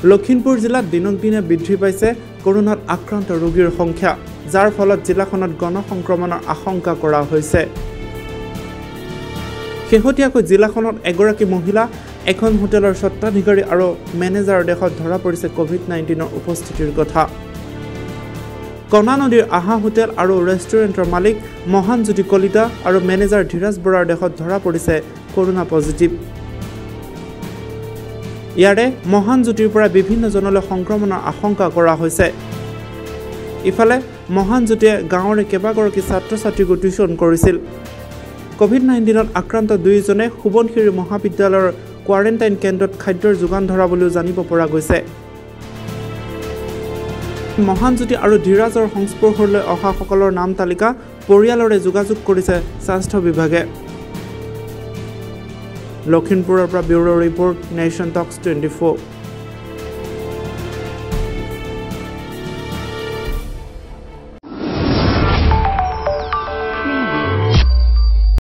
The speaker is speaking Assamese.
লখিমপুৰ জিলাত দিনক দিনে বৃদ্ধি পাইছে কৰোনাত আক্ৰান্ত ৰোগীৰ সংখ্যা, যাৰ ফলত জিলাখনত গণসংক্ৰমণৰ আশংকা কৰা হৈছে। শেহতীয়াকৈ জিলাখনত এগৰাকী মহিলা, এখন হোটেলৰ স্বত্বাধিকাৰী আৰু মেনেজাৰৰ দেশত ধৰা পৰিছে COVID-19 উপস্থিতিৰ কথা। কণা নদীৰ আহা হোটেল আৰু ৰেষ্টুৰেণ্টৰ মালিক মহানজ্যোতি কলিতা আৰু মেনেজাৰ ধীৰাজ বৰাৰ দেশত ধৰা পৰিছে কৰোনা পজিটিভ। ইয়াৰে মহানজ্যোতিৰ পৰা বিভিন্নজনলৈ সংক্ৰমণৰ আশংকা কৰা হৈছে। ইফালে মহানজ্যোতিয়ে গাঁৱৰে কেইবাগৰাকী ছাত্ৰ-ছাত্ৰীকো টিউচন কৰিছিল। COVID-19ত আক্ৰান্ত দুয়োজনে সুবনশিৰি মহাবিদ্যালয়ৰ কোৱাৰেণ্টাইন কেন্দ্ৰত খাদ্যৰ যোগান ধৰা বুলিও জানিব পৰা গৈছে। মহানজ্যোতি আৰু ধীৰাজৰ সংস্পৰ্শলৈ অহা সকলৰ নাম তালিকা পৰিয়ালৰে যোগাযোগ কৰিছে স্বাস্থ্য বিভাগে। লখিমপুৰৰ পৰা ব্যুৰো ৰিপৰ্ট, নেশ্যন টক্স 24।